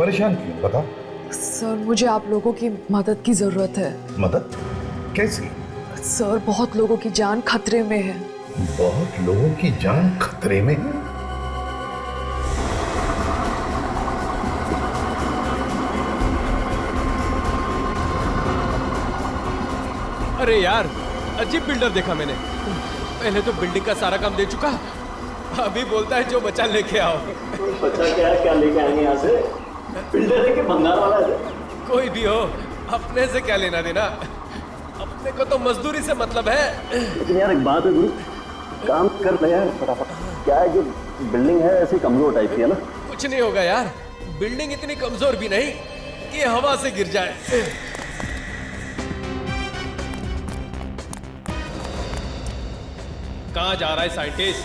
परेशान क्यों, बता। सर मुझे आप लोगों की मदद की जरूरत है। मदद? कैसी? सर बहुत लोगों की जान खतरे में है। बहुत लोगों की जान खतरे में है? अरे यार, अजीब बिल्डर देखा मैंने। पहले तो बिल्डिंग का सारा काम दे चुका, अभी बोलता है जो बचा लेके आओ। बच्चा क्या लेके आएंगे यहाँ से? बिल्डर है कि भंगार वाला है? कोई भी हो, अपने से क्या लेना देना, अपने को तो मजदूरी से मतलब है। लेकिन यार एक बात है गुरु, काम कर ले यार फटाफट। क्या है जो बिल्डिंग है ऐसी कमजोर टाइप की है ना? कुछ नहीं होगा यार, बिल्डिंग इतनी कमजोर भी नहीं कि हवा से गिर जाए। कहाँ जा रहा है साइंटिस्ट,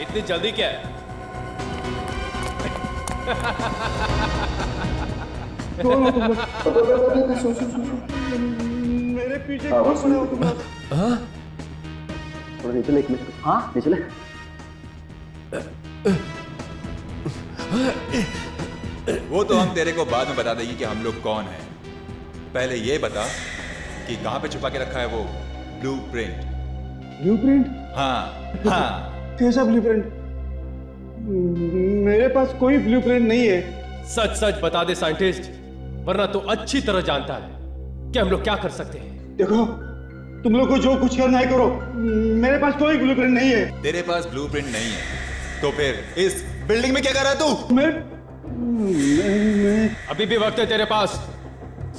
इतनी जल्दी क्या है? मेरे पीछे कौन पड़ा हो तुम? हाँ? थोड़ा नीचे ले, एक मिनट। हाँ नीचे ले। वो तो हम तेरे को बाद में बता देंगे कि हम लोग कौन हैं। पहले ये बता कि कहाँ पे छुपा के रखा है वो ब्लूप्रिंट। ब्लूप्रिंट? हाँ हाँ। कैसा ब्लूप्रिंट? मेरे पास कोई ब्लूप्रिंट नहीं है। सच सच बता दे साइंटिस्ट, वरना तो अच्छी तरह जानता है कि हम लोग क्या कर सकते हैं। देखो तुम लोग को जो कुछ करना है करो, मेरे पास कोई ब्लूप्रिंट नहीं है। तेरे पास ब्लूप्रिंट नहीं है तो फिर इस बिल्डिंग में क्या कर रहा है तू? मैं अभी भी वक्त है तेरे पास,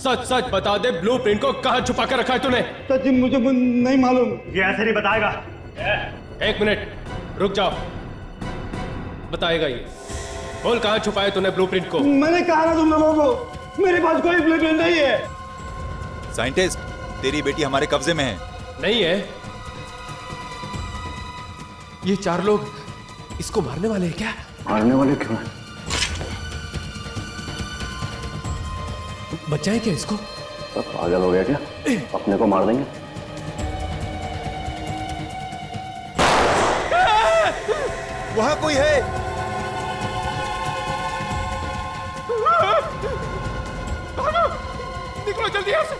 सच सच बता दे ब्लूप्रिंट को कहाँ छुपा कर रखा है तूने। सच मुझे नहीं मालूम। ये ऐसे नहीं बताएगा। एक मिनट रुक जाओ, बताएगा ये। बोल कहाँ छुपाया तूने ब्लूप्रिंट को? मैंने कहा ना तुम लोगों को, मेरे पास कोई ब्लूप्रिंट नहीं है। साइंटिस्ट, तेरी बेटी हमारे कब्जे में है। नहीं है? ये चार लोग इसको मारने वाले हैं क्या? मारने वाले क्यों हैं? बचाए क्या इसको? पागल हो गया क्या? अपने को मार देंगे। वहां कोई है। भागो, निकलो जल्दी यहाँ से।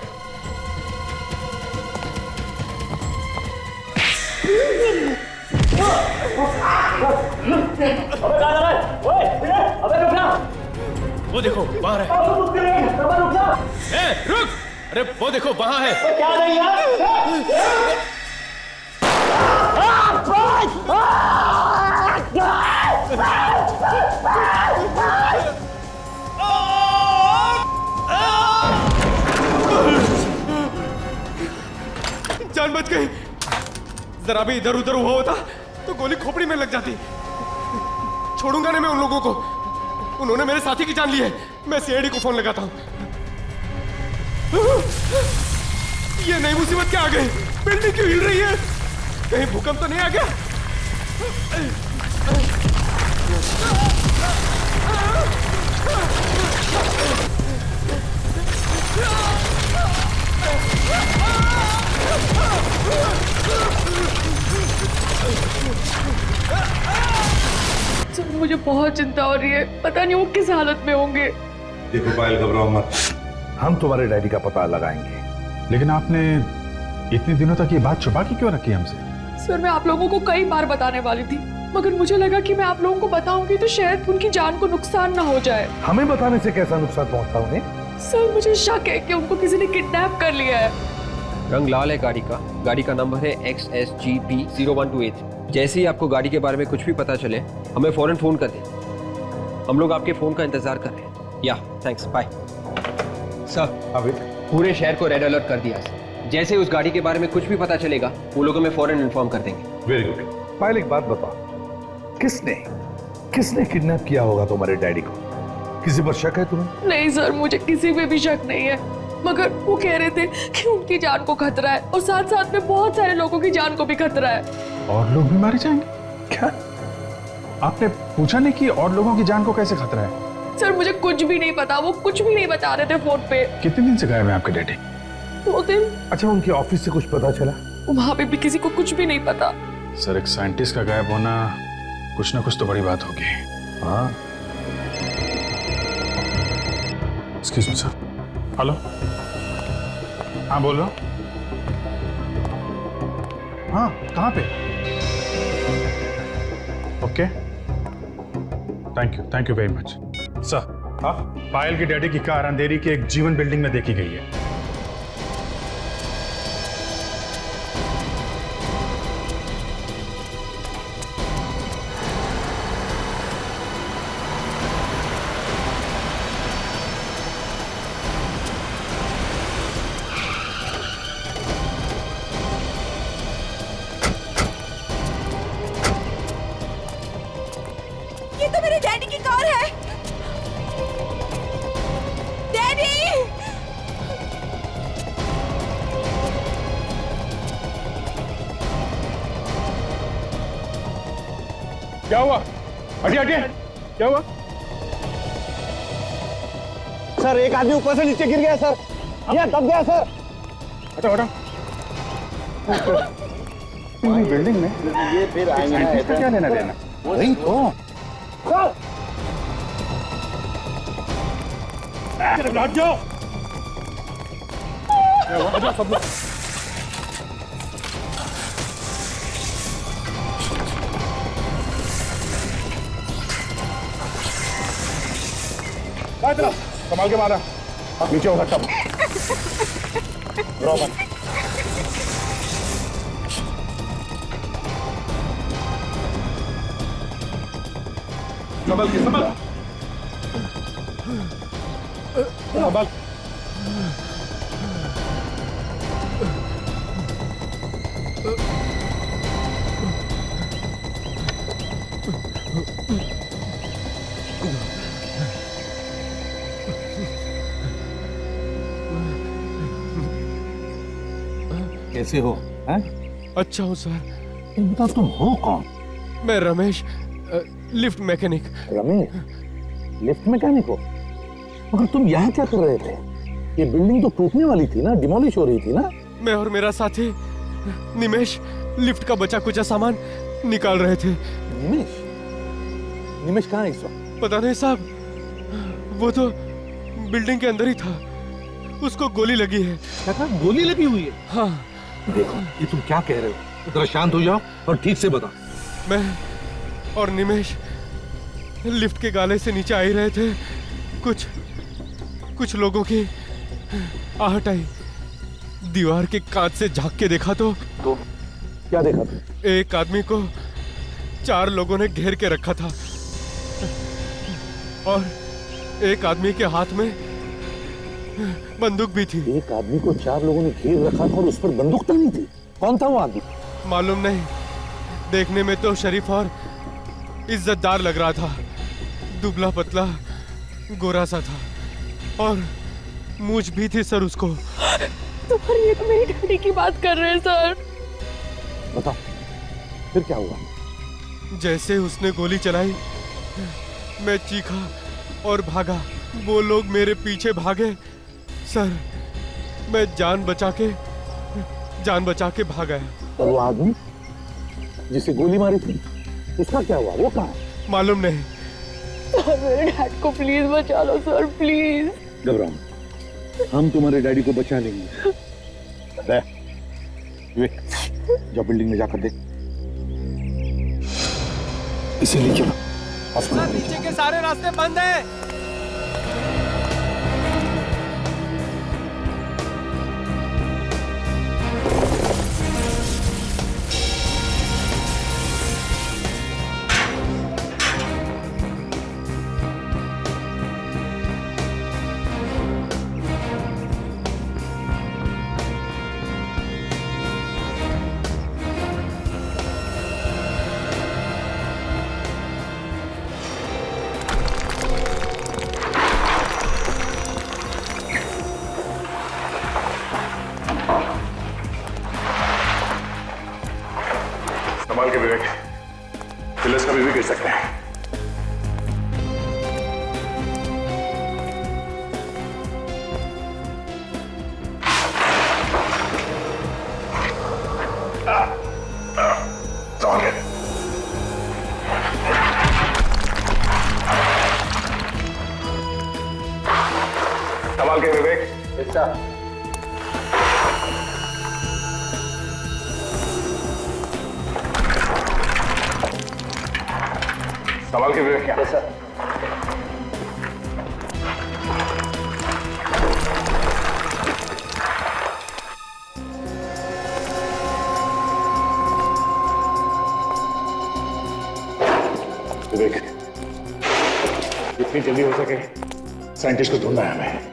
अबे कहाँ जा रहा है? ओए, अबे रुक जा। वो देखो बाहर है। अबे रुक जा। रुक, अरे वो देखो वहां है। क्या नहीं यार? जान बच गई, जरा भी इधर उधर हुआ होता तो गोली खोपड़ी में लग जाती। छोड़ूंगा नहीं मैं उन लोगों को, उन्होंने मेरे साथी की जान ली है। मैं सीआईडी को फोन लगाता हूं। ये नई मुसीबत क्या आ गई? बिल्डिंग क्यों हिल रही है? कहीं भूकंप तो नहीं आ गया? सर मुझे बहुत चिंता हो रही है, पता नहीं वो किस हालत में होंगे। देखो पायल, घबराओ मत, हम तुम्हारे डैडी का पता लगाएंगे। लेकिन आपने इतने दिनों तक ये बात छुपा के क्यों रखी हमसे? सर मैं आप लोगों को कई बार बताने वाली थी, मगर मुझे लगा कि मैं आप लोगों को बताऊंगी तो शायद उनकी जान को नुकसान ना हो जाए। हमें बताने से कैसा नुकसान पहुंचता उन्हें? सर मुझे शक है कि उनको किसी ने किडनैप कर लिया है। रंग लाल है गाड़ी का नंबर है XSGP0128। जैसे ही आपको गाड़ी के बारे में कुछ भी पता चले हमें फौरन फोन कर दें। हम लोग आपके फोन का इंतजार कर रहे हैं। या थैंक्स, बाय। सर अभी पूरे शहर को रेड अलर्ट कर दिया है। जैसे उस गाड़ी के बारे में कुछ भी पता चलेगा वो लोग हमें फौरन इन्फॉर्म कर देंगे। Very good. पायल एक बात बता, किसने किडनैप किया होगा तुम्हारे डैडी को? किसी पर शक है तुम्हें? नहीं सर, मुझे किसी पे भी शक नहीं है, मगर वो कह रहे थे कि उनकी जान को खतरा है और साथ साथ में बहुत सारे लोगों की जान को भी खतरा है। और लोग भी मारे जाएंगे? क्या आपने पूछा नहीं कि और लोगों की जान को कैसे खतरा है? सर मुझे कुछ भी नहीं पता, वो कुछ भी नहीं बता रहे थे फोन पे। कितने दिन से गायब है आपके डैडी? 2 दिन। अच्छा, उनके ऑफिस से कुछ पता चला? वहां पे भी किसी को कुछ भी नहीं पता। सर एक साइंटिस्ट का गायब होना कुछ ना कुछ तो बड़ी बात होगी। हाँ, एक्सक्यूज मी सर। हेलो, हाँ बोल रहा हूँ। हाँ, कहाँ पे? Okay, thank you very much sir. Payal की डैडी की कार अंधेरी की एक जीवन बिल्डिंग में देखी गई है। ये तो मेरे डैडी की कार है। डैडी! क्या हुआ? हटिए हटिए, क्या हुआ? सर एक आदमी ऊपर से नीचे गिर गया सर, ये दब गया सर। हटो हटो। बिल्डिंग में ये फिर आएंगे ना, इसका क्या लेना देना? वही तो लौट जाओ। संभाल के मारा, नीचे होगा सब। संभल के संभल संभल। कैसे हो? हैं? अच्छा हूँ सर। तुम बता, तुम हो कौन? मैं Ramesh, lift mechanic. Ramesh, lift mechanic हो? मगर तुम यहाँ क्या कर रहे थे? ये बिल्डिंग तो टूटने वाली थी ना, डिमोलिश हो रही थी ना? मैं और मेरा साथी निमेश लिफ्ट का बचा कुचा सामान निकाल रहे थे। निमेश? निमेश कहाँ है इस वक्त? पता नहीं साहब, वो तो बिल्डिंग के अंदर ही था। उसको गोली लगी है। क्या कहा? गोली लगी हुई है? हाँ। देखो, ये तुम क्या कह रहे हो? जरा शांत हो जाओ और ठीक से बताओ। मैं और निमेश लिफ्ट के गाले से नीचे आ ही रहे थे। कुछ लोगों की आहट आई। दीवार के कांच से झांक के देखा तो क्या देखा तुम? एक आदमी को 4 लोगों ने घेर के रखा था और एक आदमी के हाथ में बंदूक भी थी। एक आदमी को 4 लोगों ने घेर रखा था और उस पर बंदूक तानी थी। कौन था वो आदमी? मालूम नहीं, देखने में तो शरीफ और इज्जतदार लग रहा था। दुबला पतला गोरा सा था और मूंछ भी थी सर उसको। तुम्हारी ये तो मेरी डैडी की बात कर रहे हैं सर। बताओ, फिर क्या हुआ? जैसे उसने गोली चलाई, मैं चीखा और भागा। वो लोग मेरे पीछे भागे सर। मैं जान बचा के भाग गया। और वो आदमी जिसे गोली मारी थी, उसका क्या हुआ? वो कहाँ है? मालूम नहीं। सर मेरे डैड को प्लीज बचा लो सर, प्लीज। घबराओ, हम तुम्हारे डैडी को बचा लेंगे। जाओ बिल्डिंग में जाकर देख। इसे ले चलो अस्पताल। नीचे के सारे रास्ते बंद हैं। संभाल के विवेक। संभाल के विवेक। क्या सर? विवेक, जितनी जल्दी हो सके साइंटिस्ट को ढूंढना है हमें।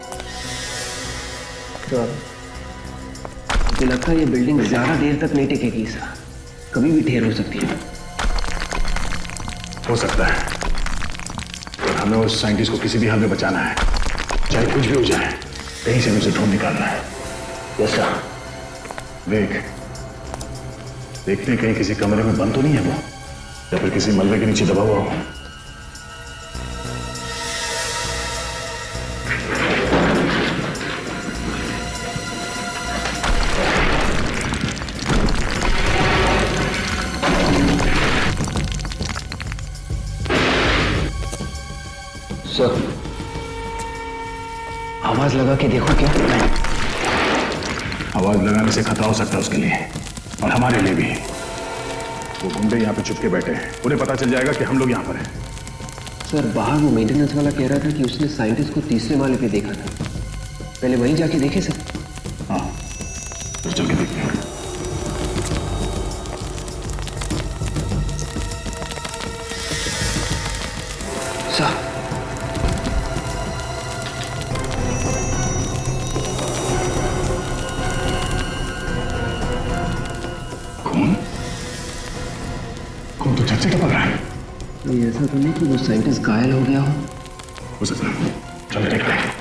तो मुझे लगता है ये बिल्डिंग ज्यादा देर तक नहीं टिकेगी सर, कभी भी ढेर हो सकती है। हो सकता है, पर हमें उस साइंटिस्ट को किसी भी हाल में बचाना है, चाहे कुछ भी हो जाए, कहीं से हमें उसे ढूंढ निकालना है। Yes sir. देख, देखते कहीं किसी कमरे में बंद तो नहीं है वो, या फिर किसी मलबे के नीचे दबा हुआ हो। सर, आवाज लगा के देखो क्या? आवाज लगाने से खतरा हो सकता है उसके लिए और हमारे लिए भी। वो गुंडे यहाँ पे चुपके बैठे हैं, उन्हें पता चल जाएगा कि हम लोग यहाँ पर हैं। सर, बाहर वो मेंटेनेंस वाला कह रहा था कि उसने साइंटिस्ट को तीसरे माले पे देखा था। पहले वहीं जाके देखे सर। हाँ, तो चल के देखते हैं। सर, खून? खून तो झट से टपक रहा है। ये ऐसा तो नहीं कि वो साइंटिस्ट घायल हो गया हो सकता है। चलो देखते हैं।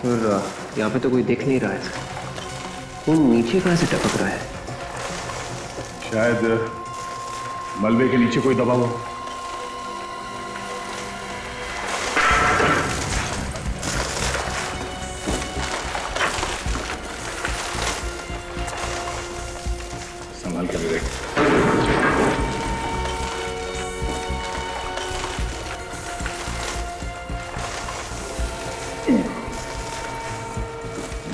सर, यहाँ पे तो कोई देख नहीं रहा है सर। खून नीचे कहाँ से टपक रहा है? शायद मलबे के नीचे कोई दबा हो। संभाल के विवेक।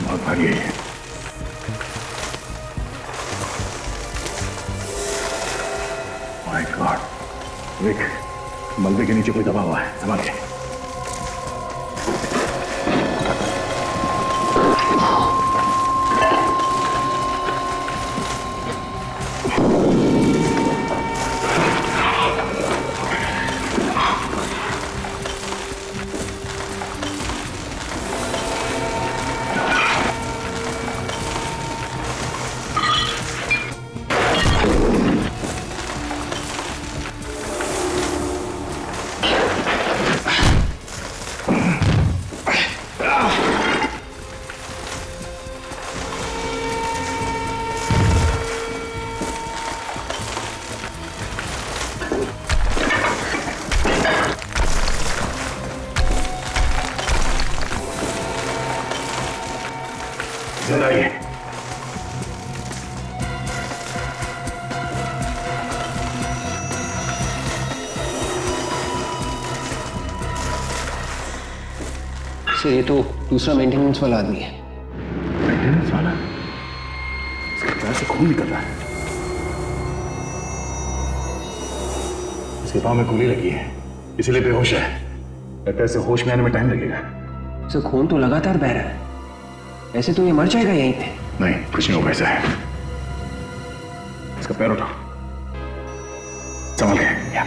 बहुत भारी है। माय गॉड, विवेक, मलबे के नीचे कोई दबा हुआ है, संभाल के। जिंदा ही है। सर, ये तो दूसरा मेंटेनेंस वाला आदमी है। मेंटेनेंस वाला? इसके पैर से खून निकल रहा है। इसके पाँव में गोली लगी है, इसीलिए बेहोश है। लगता है इसे होश में आने में टाइम लगेगा। सर, खून तो लगातार बह रहा है, ऐसे तो ये मर जाएगा यहीं पे। नहीं, कुछ नहीं होगा ऐसा है। इसका पैर उठाओ, संभल के। या।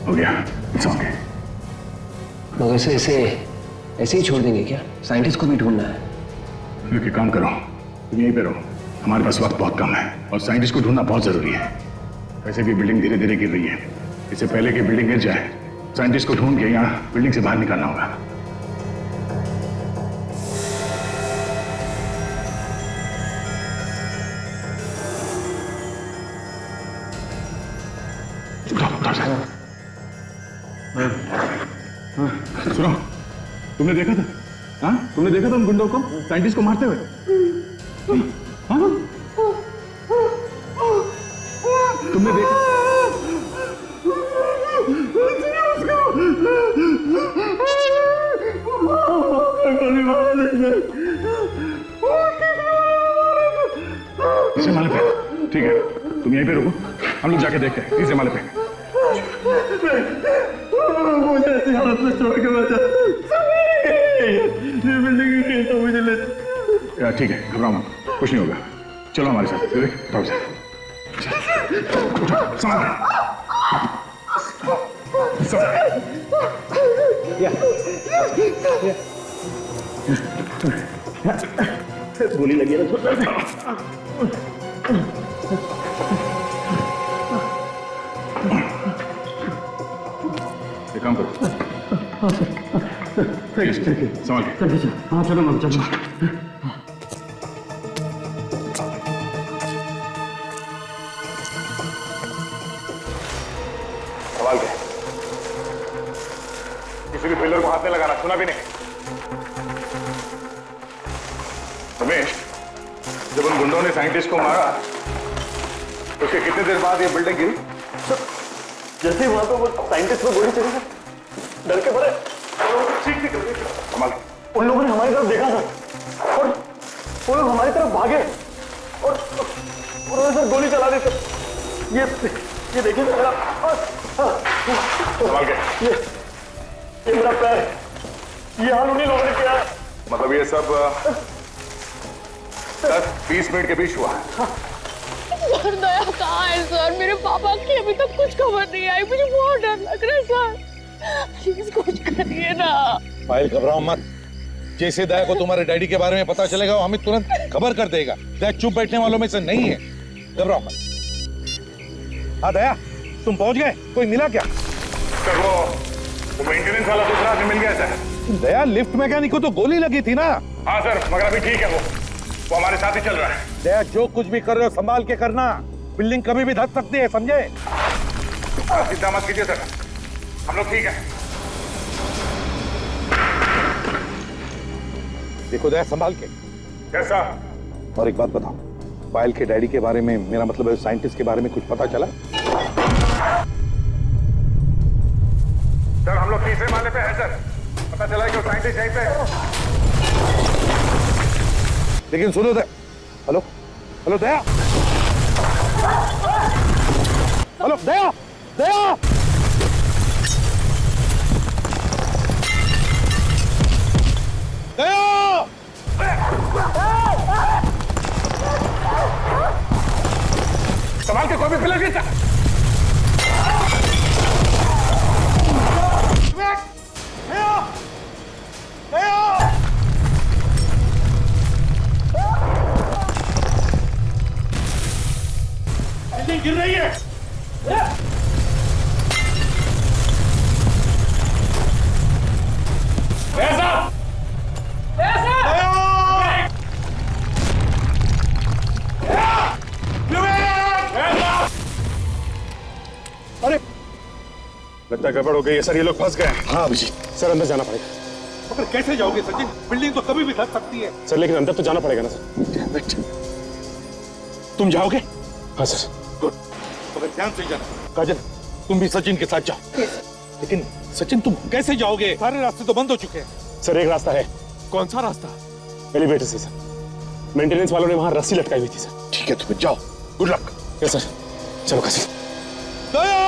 हो गया, इट्स ओके। मगर से ऐसे ही छोड़ देंगे क्या? साइंटिस्ट को भी ढूंढना है। एक काम करो, तुम यहीं पे रहो, हमारे पास वक्त बहुत कम है और साइंटिस्ट को ढूंढना बहुत जरूरी है। वैसे भी बिल्डिंग धीरे धीरे गिर रही है। इससे पहले कि बिल्डिंग गिर जाए, साइंटिस्ट को ढूंढ के यहाँ बिल्डिंग से बाहर निकालना होगा। सुनो, तुमने देखा था? हाँ, तुमने देखा था उन गुंडों को साइंटिस्ट को मारते हुए? हाँ? तुमने देखा? तीसरे माले पे। ठीक है, तुम यहीं पे रुको, हम लोग जाके देखते हैं। तीसरे माले पे। मुझे ऐसी हालत में छोड़ के बचा। ये बिल्डिंग तो मुझे ले। ठीक है, घबराओ मत, कुछ नहीं होगा। चलो हमारे साथ। उठाओ से। गोली लगी है ना। एक काम करो। ठीक है, संभाल के। हाँ चलो मत चलो। संभाल के। किसी भी पिलर को हाथ में लगाना, सुना भी नहीं? रमेश, जब उन गुंडों ने साइंटिस्ट को मारा तो उसके कितने देर बाद ये बिल्डिंग गिरी? जैसे ही वहां पे वो साइंटिस्ट को गोली चली, डर के पड़े। संभाल। उन लोगों ने हमारी तरफ देखा सर, और वो लोग हमारी तरफ भागे और उन्होंने सर गोली चला दी सर। ये देखिए मेरा, संभाल के। ये मेरा पैर, ये हाल उन्हीं लोगों ने किया। मतलब ये सब 10-20 मिनट के बीच हुआ। सर दया कहाँ है सर? मेरे पापा की अभी तक कुछ खबर नहीं आई, मुझे बहुत डर लग रहा है सर। प्लीज कुछ करिए ना। पायल घबराओ मत, जैसे दया को तुम्हारे डैडी के बारे में पता चलेगा वो हमें तुरंत खबर कर देगा। दया चुप बैठने वालों में से नहीं है, घबराओ मत। हाँ दया, तुम पहुंच गए? कोई मिला क्या? सर वो मेंटेनेंस वाला दूसरा आदमी मिल गया सर। दया, लिफ्ट मैकेनिक को तो गोली लगी थी ना? हाँ सर, मगर अभी ठीक है, वो हमारे साथ ही चल रहा है। दया, जो कुछ भी कर रहे हो संभाल के करना, बिल्डिंग कभी भी धस सकती है, समझे? चिंता मत कीजिए सर, हम लोग ठीक है। देखो दया, संभाल के। कैसा? और एक बात बताओ, पायल के डैडी के बारे में, मेरा मतलब है साइंटिस्ट के बारे में कुछ पता चला? सर हम लोग तीसरे माले पे हैं सर, पता चला कि वो साइंटिस्ट यहीं पे है। लेकिन सुनो दया, हेलो हेलो दया, हेलो दया, दया, दया, संभाल के, कोई भी फिलर गिरता। बिल्डिंग गिर रही है। ऐसा अरे लगता है गड़बड़ हो गई है सर, ये लोग फंस गए। हाँ अभिजीत, सर अंदर जाना पड़ेगा। मगर कैसे जाओगे सचिन? बिल्डिंग तो कभी भी धस सकती है। सर लेकिन अंदर तो जाना पड़ेगा ना सर। तुम जाओगे? हाँ सर। मगर ध्यान से जाना। काजल, तुम भी सचिन के साथ जाओ। लेकिन सचिन तुम कैसे जाओगे? सारे रास्ते तो बंद हो चुके हैं। सर एक रास्ता है। कौन सा रास्ता? एलिवेटर से सर, मेंटेनेंस वालों ने वहां रस्सी लटकाई हुई थी सर। ठीक है, तुम जाओ, गुड लक। यस सर, चलो काशी। दया!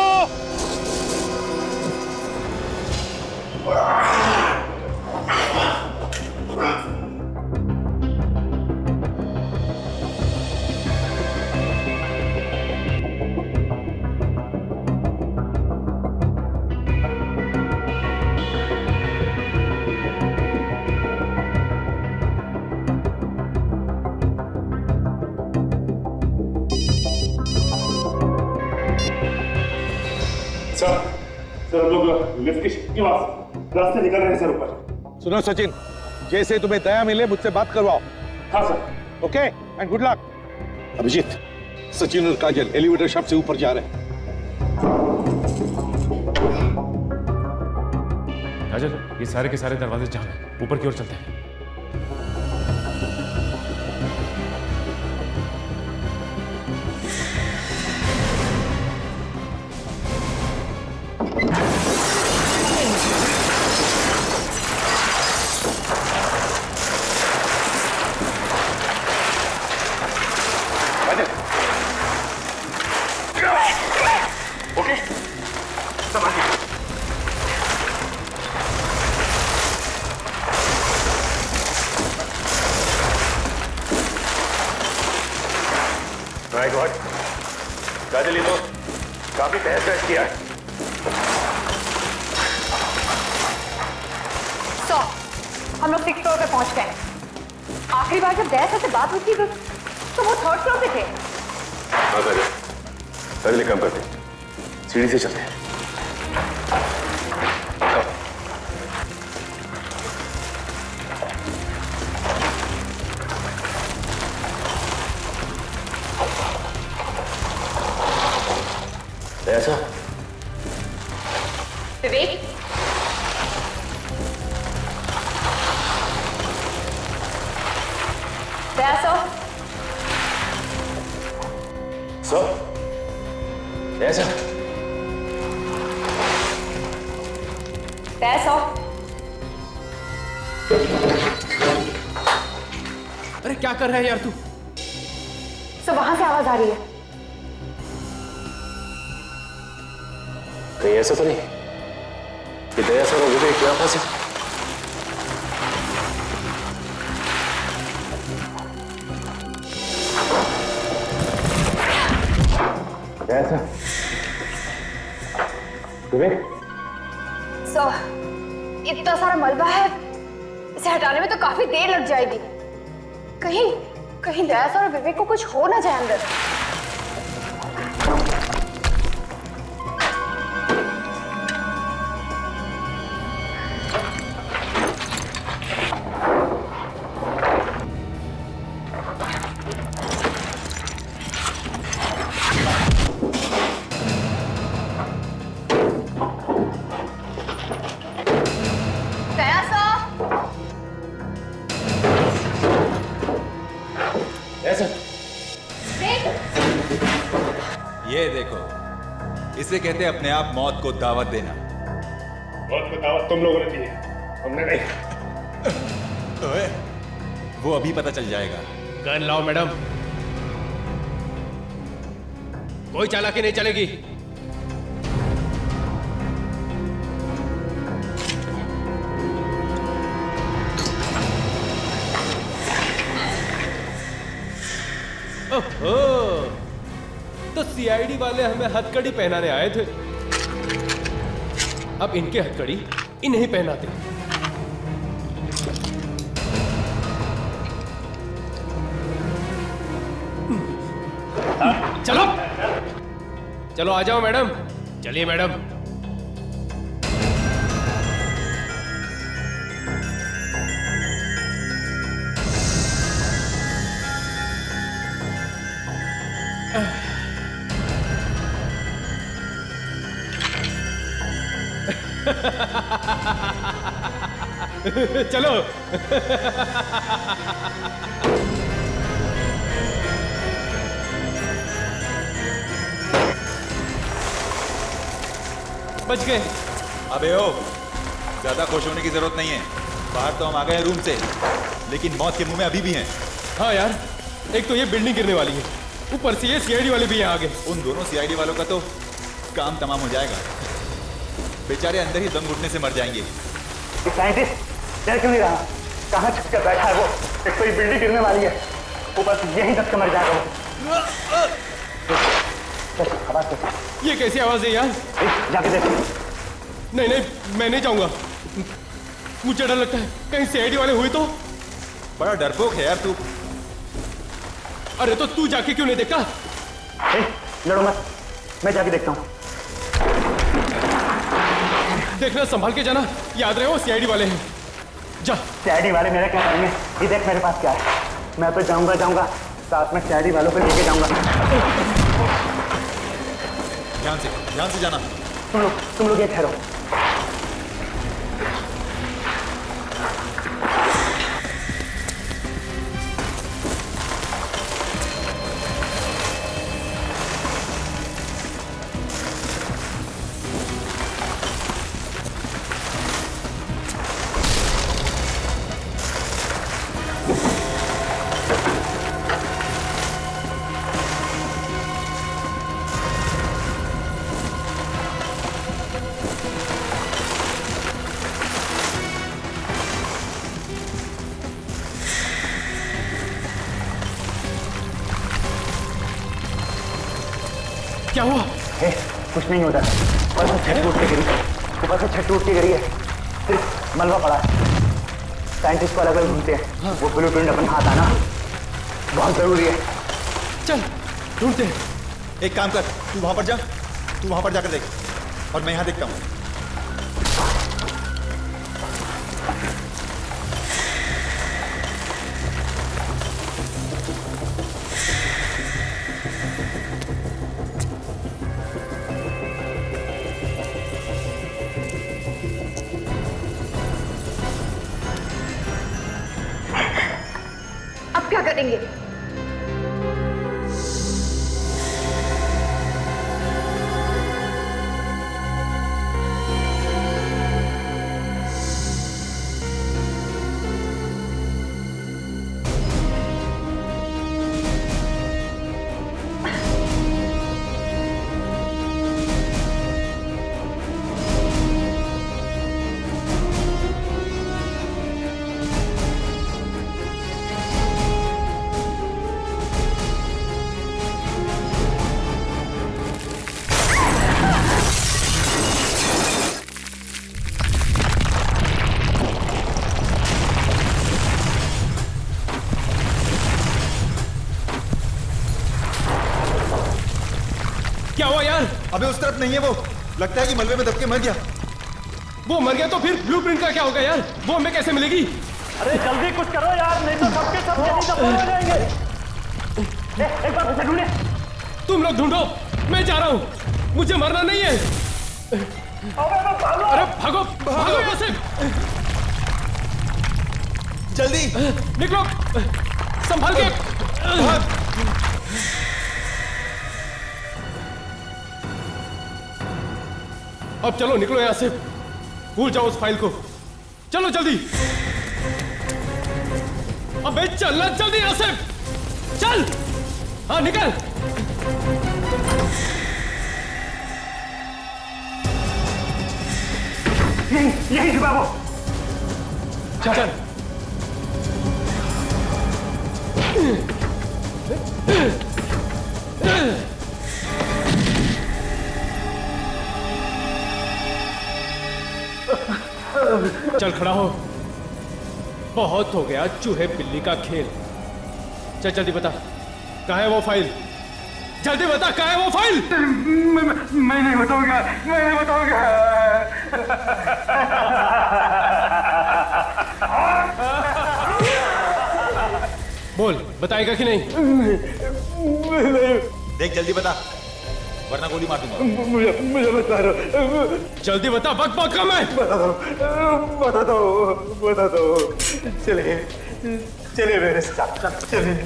सर सर हम लोग लिफ्ट के रास्ते निकल रहे हैं सर ऊपर। सुनो सचिन, जैसे तुम्हें दया मिले मुझसे बात करवाओ। हाँ sir. Okay and good luck. Abhijit, Sachin और काजल एलिवेटर शाफ्ट से ऊपर जा रहे हैं। काजल, ये सारे के सारे दरवाजे जाम हैं, ऊपर की ओर चलते हैं। माय गॉड, काजल ये तो काफी तहस किया है। तो हम लोग 6th फ्लोर पे पहुंच गए। आखिरी बार जब दया से बात हुई थी तो वो 3rd फ्लोर पे थे। हाँ काजल, काजल एक काम करते हैं, सीढ़ी से चलते हैं। ऐसा विवेक, दया सर ऐसा अरे क्या कर रहा है यार तू? तो वहां से आवाज आ रही है। कहीं ऐसा तो नहीं कि दया सर और विवेक यहाँ फंसे? ऐसा विवेक, इतना सारा मलबा है, इसे हटाने में तो काफी देर लग जाएगी। कहीं कहीं दया सर और विवेक को कुछ हो ना जाए अंदर। ये देखो, इसे कहते हैं अपने आप मौत को दावत देना। मौत को दावत तुम लोगों ने दी है, हमने नहीं। ओए, वो अभी पता चल जाएगा। गन लाओ मैडम, कोई चालाकी नहीं चलेगी। ओहो, तो सीआईडी वाले हमें हथकड़ी पहनाने आए थे, अब इनके हथकड़ी इन्हें पहनाते। चलो चलो आ जाओ मैडम, चलिए मैडम। चलो बच गए। अबे ओ, ज्यादा खुश होने की जरूरत नहीं है। बाहर तो हम आ गए रूम से, लेकिन मौत के मुंह में अभी भी हैं। हाँ यार, एक तो ये बिल्डिंग गिरने वाली है, ऊपर से ये सीआईडी वाले भी यहाँ आ गए। उन दोनों सीआईडी वालों का तो काम तमाम हो जाएगा। बेचारे अंदर ही दम घुटने से मर जाएंगे। साइंटिस्ट डर क्यों नहीं रहा? कहाँ छुप कर बैठा है वो? एक तो ये बिल्डिंग गिरने वाली है, ऊपर से यही दब के मर जाएगा वो। ये कैसी आवाज है यार? जाके देख। नहीं नहीं, मैं नहीं जाऊंगा, मुझे डर लगता है कहीं सीआईडी वाले हुए तो। बड़ा डरपोक है यार तू। अरे तो तू जाके क्यों नहीं देखता? लड़ो मत, मैं जाके देखता हूँ। देखना, संभाल के जाना, याद रहे वो सीआईडी वाले हैं। जा। सीआईडी वाले मेरा क्या करेंगे? ये देख मेरे पास क्या है, मैं तो जाऊंगा साथ में सीआईडी वालों को लेके जाऊंगा। ध्यान से जाना। तुम लोग ये ठहरो। क्या हुआ? कुछ नहीं होता, ऊपर से छत टूट के गिरी है, सिर्फ मलबा पड़ा है। साइंटिस्ट को अलग अलग ढूंढते हैं, वो ब्लूप्रिंट अपने हाथ आना बहुत जरूरी है। चल ढूंढते हैं। एक काम कर, तू वहां पर जाकर देख और मैं यहां देखता हूं। अब क्या करेंगे? क्या हुआ यार? अबे उस तरफ नहीं है वो, लगता है कि मलबे में दब के मर गया। वो मर गया तो फिर ब्लूप्रिंट का क्या होगा यार? वो हमें कैसे मिलेगी? अरे जल्दी कुछ करो यार, नहीं तो सबके सब जल्दी दफन हो जाएंगे। एक बार उसे ढूंढे। तुम लोग ढूंढो, मैं जा रहा हूँ, मुझे मरना नहीं है। अरे भागो भागो यहाँ से, जल्दी निकलो, संभाल के। अब चलो निकलो यहाँ से, भूल जाओ उस फाइल को। चलो जल्दी, अबे चलना जल्दी यहाँ से, चल। हाँ निकल। यही छुपा वो। चल चल खड़ा हो, बहुत हो गया चूहे बिल्ली का खेल। चल जल्दी बता, कहाँ है वो फाइल? जल्दी बता, कहाँ है वो फाइल? मैं नहीं बताऊंगा, मैं नहीं बताऊंगा। बोल, बताएगा कि नहीं? देख जल्दी बता, वरना गोली मार दूंगा। मुझे बता दो, जल्दी बता, बक बक कम है। बता दो। चलिए मेरे साथ, चलिए।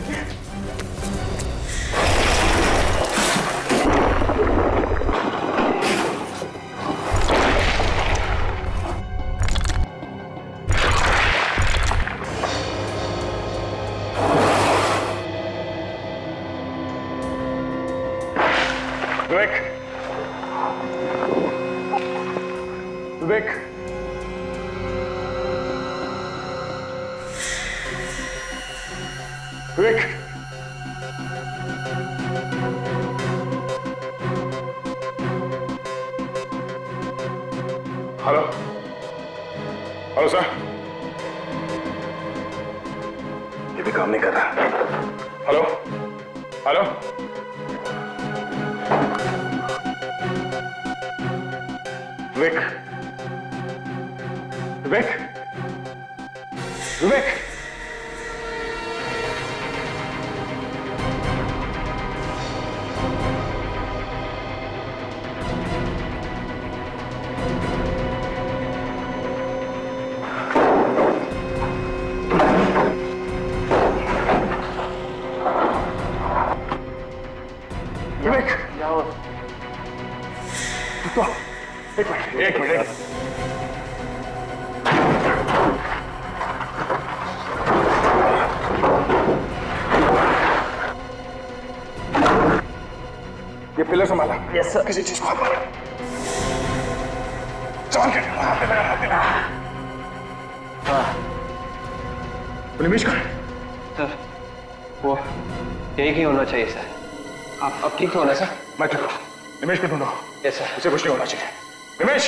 विवेक, विवेक, हेलो, हेलो सर, ये भी काम नहीं कर रहा। हेलो, हेलो, विवेक, विवेक, विवेक। विवेक, तो एक मिनट। ये पिलर संभाला। Yes sir. किसी चीज को हाथ मारा। संभाल के। निमेश कहाँ है? सर वो यही कहीं होना चाहिए सर। आप अब ठीक तो होना सर? मैं ठीक हूँ। निमेश को ढूंढो। Yes sir. उसे कुछ नहीं होना चाहिए। निमेश,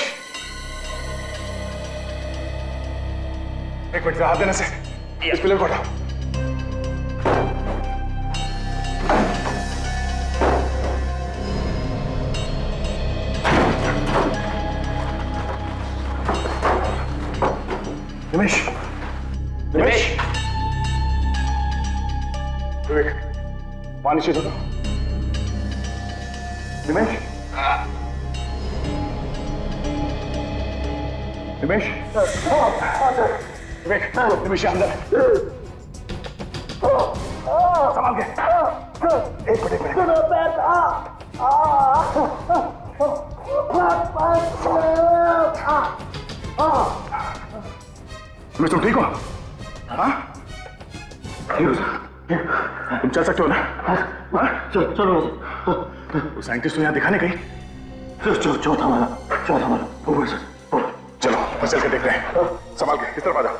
एक मिनट से हाथ देने से इस पिलर को हटाओ। निमेश, निमेश, विवेक, पानी से दो। निमेश, निमेश, विवेक, निमेश अंदर है। संभाल के। एक मिनट। तुम ठीक हो? हाँ? तुम चल सकते हो ना? चलो। साइंटिस्ट तो यहाँ दिखाने गई। चौथा वाला। ऊपर से। चलो, बस चल के देखते हैं। संभाल के, इस तरफ आ जाओ।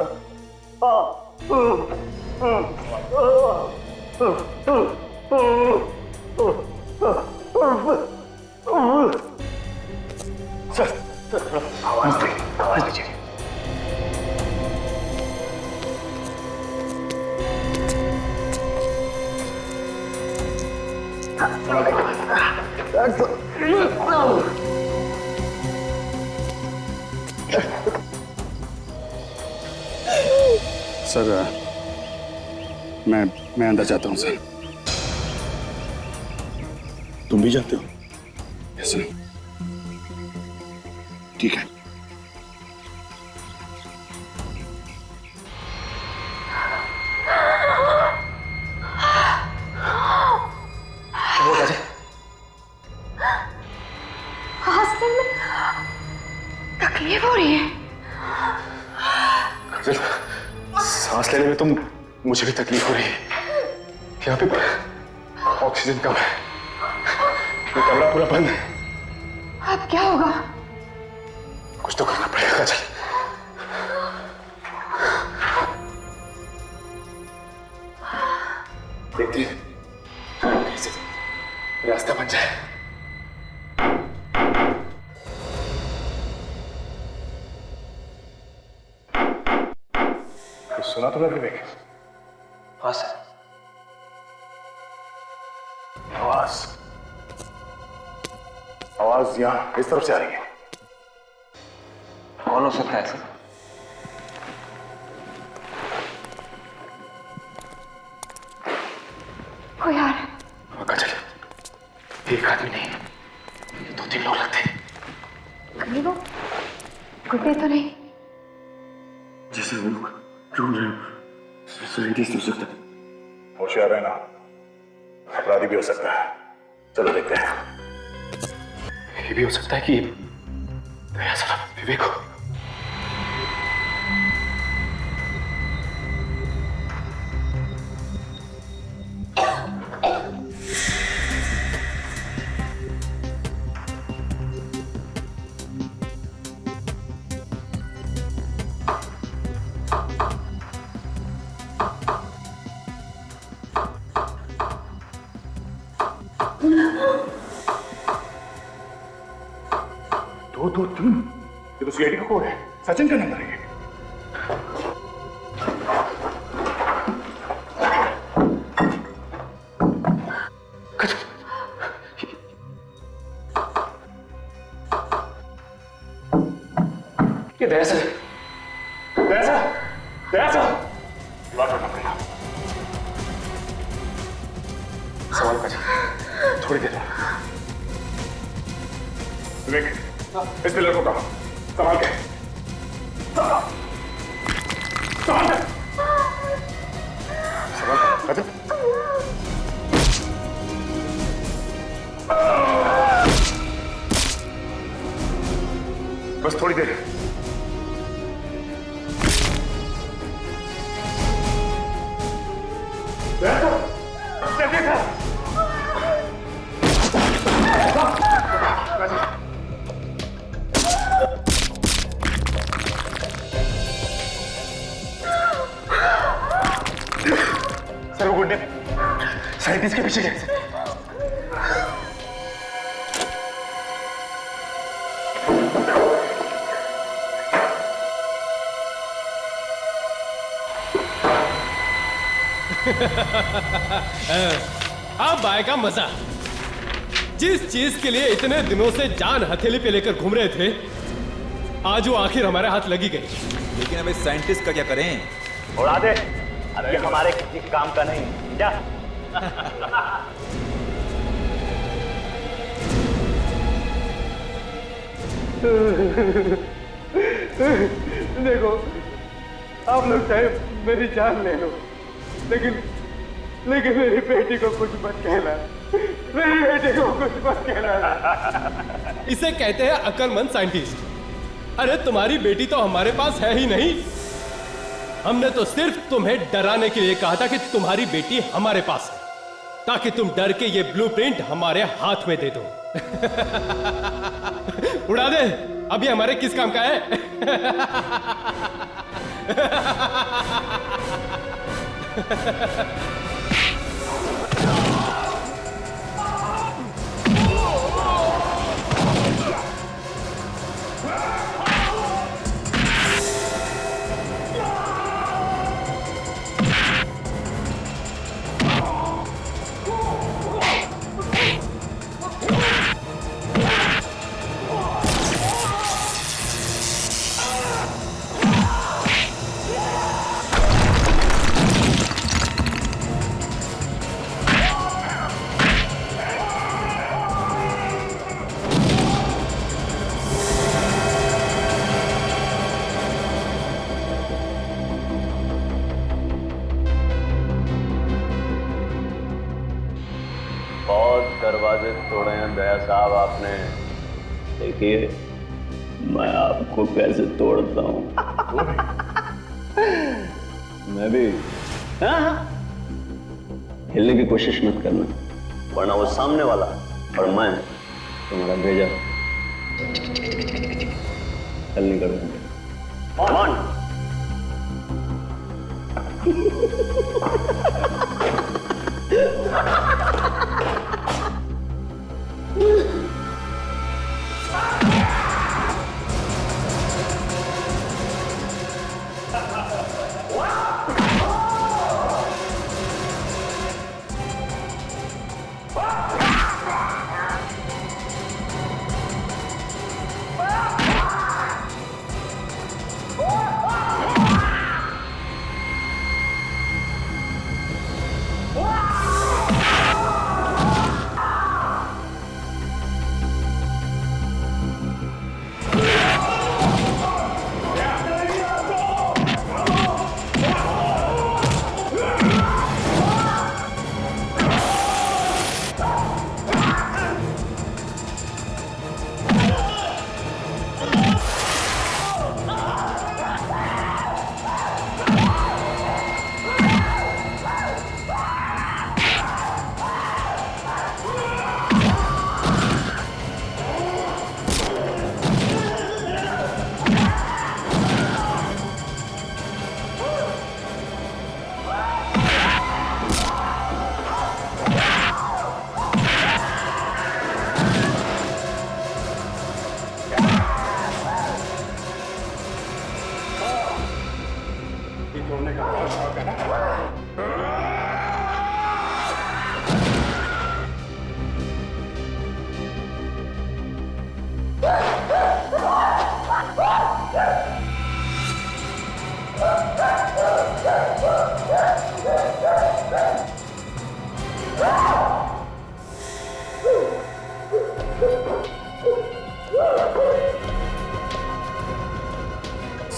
सर, आवाज दीजिए। सर, मैं अंदर जाता हूँ सर। तुम भी जाते हो? Yes sir. ठीक है। तकलीफ हो रही है। सांस लेने में तो मुझे भी तकलीफ हो रही है। यहाँ पे ऑक्सीजन कम है। ये कमरा पूरा बंद है। अब क्या होगा? कुछ तो करना पड़ेगा काजल। देखती है कैसे रास्ता बन जाए। सुना तुम्हें विवेक? हाँ सर। आवाज यहाँ इस तरफ से आ रही है। कौन हो सकता है सर? कोई आ रहा है। काजल, एक आदमी नहीं, 2-3 लोग लगते हैं। कहीं वो गुड्डे तो नहीं? जैसे वो लोग ढूंढ रहे हो, साइंटिस्ट हो सकता है। होशियार रहना, अपराधी भी हो सकता है। चलो देखते हैं। ये भी हो सकता है कि दया साहब विवेक हो। दो तीन, ये तो सीआईडी का कोड है। सचिन का नंबर है। ये दया सर, दया सर, दया सर, दीवार पर मत करना। सवाल कर, थोड़ी देर। विवेक, इस पिलर को कहा, संभाल के, संभाल के, संभाल के, बस थोड़ी देर। सर वो गुंडे साइंटिस्ट के पीछे गए। अब आएगा मजा। जिस चीज के लिए इतने दिनों से जान हथेली पे लेकर घूम रहे थे, आज वो आखिर हमारे हाथ लगी गई। लेकिन अब इस साइंटिस्ट का क्या करें? उड़ा दे, अब ये हमारे किसी काम का नहीं। जा। देखो, आप लोग चाहे मेरी जान ले लो, लेकिन मेरी बेटी को कुछ मत कहना। मेरी बेटी को कुछ मत कहना। इसे कहते हैं अक्लमंद साइंटिस्ट। अरे तुम्हारी बेटी तो हमारे पास है ही नहीं। हमने तो सिर्फ तुम्हें डराने के लिए कहा था कि तुम्हारी बेटी हमारे पास है, ताकि तुम डर के ये ब्लूप्रिंट हमारे हाथ में दे दो। उड़ा दे, अभी हमारे किस काम का है? दरवाजे तोड़े हैं दया साहब आपने। देखिए मैं आपको कैसे तोड़ता हूँ। मैं भी हिलने की कोशिश मत करना, वरना वो सामने वाला और मैं तुम्हारा भेजा हल नहीं करूंगा।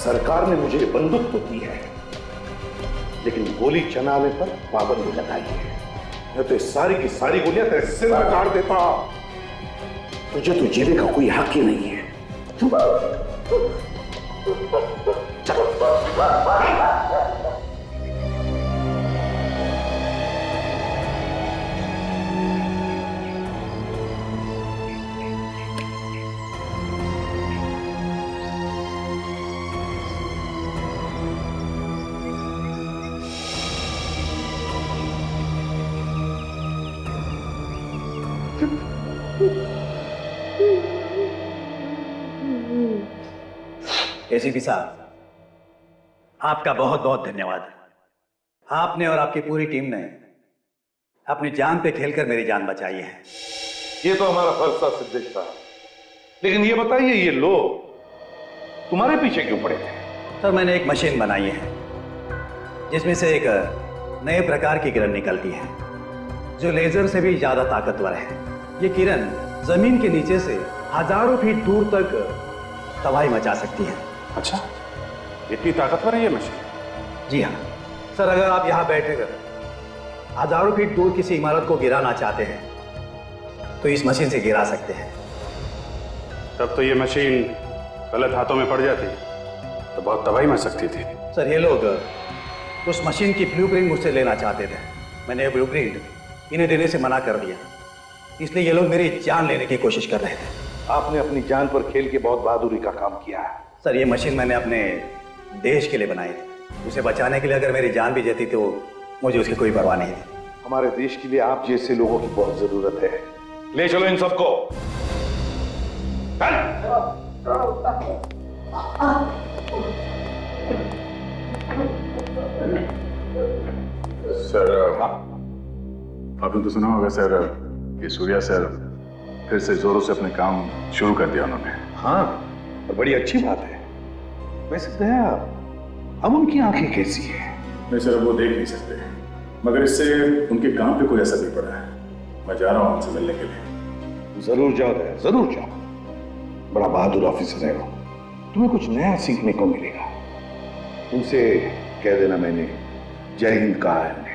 सरकार ने मुझे बंदूक तो दी है, लेकिन गोली चलाने पर पाबंदी लगाई है। मैं तो सारी की सारी गोलियां तेरे सिर में काट देता। तुझे तो जीने का कोई हक ही नहीं है। एसीपी साहब, आपका बहुत बहुत धन्यवाद। आपने और आपकी पूरी टीम ने अपनी जान पे खेलकर मेरी जान बचाई है। ये तो हमारा फर्ज था सिद्धेश साहब, लेकिन ये बताइए, ये लोग तुम्हारे पीछे क्यों पड़े थे? सर, मैंने एक मशीन बनाई है जिसमें से एक नए प्रकार की किरण निकलती है जो लेजर से भी ज्यादा ताकतवर है। ये किरण जमीन के नीचे से हजारों फीट दूर तक तबाही मचा सकती है। अच्छा, इतनी ताकतवर है ये मशीन? जी हाँ सर, अगर आप यहाँ बैठकर हजारों फीट दूर किसी इमारत को गिराना चाहते हैं तो इस मशीन से गिरा सकते हैं। तब तो ये मशीन गलत हाथों में पड़ जाती तो बहुत तबाही मच सकती थी। सर, ये लोग उस मशीन की ब्लूप्रिंट मुझसे लेना चाहते थे। मैंने ब्लूप्रिंट इन्हें देने से मना कर दिया, इसलिए ये लोग मेरी जान लेने की कोशिश कर रहे थे। आपने अपनी जान पर खेल के बहुत बहादुरी का काम किया है। सर, ये मशीन मैंने अपने देश के लिए बनाई थी। उसे बचाने के लिए अगर मेरी जान भी जाती तो मुझे उसकी कोई परवाह नहीं थी। हमारे देश के लिए आप जैसे लोगों की बहुत जरूरत है। ले चलो इन सबको। सर, आपने तो सुना होगा सर कि सूर्या सर फिर से जोरों से अपने काम शुरू कर दिया उन्होंने। हाँ, और बड़ी अच्छी बात है। वैसे दया, अब उनकी आंखें कैसी है? नहीं सर, वो देख नहीं सकते, मगर इससे उनके काम पे कोई असर नहीं पड़ा है। मैं जा रहा हूँ उनसे मिलने के लिए। जरूर जाओ दया, जरूर जाओ। बड़ा बहादुर ऑफिसर है वो, तुम्हें कुछ नया सीखने को मिलेगा। उनसे कह देना मैंने जय हिंद कहा है।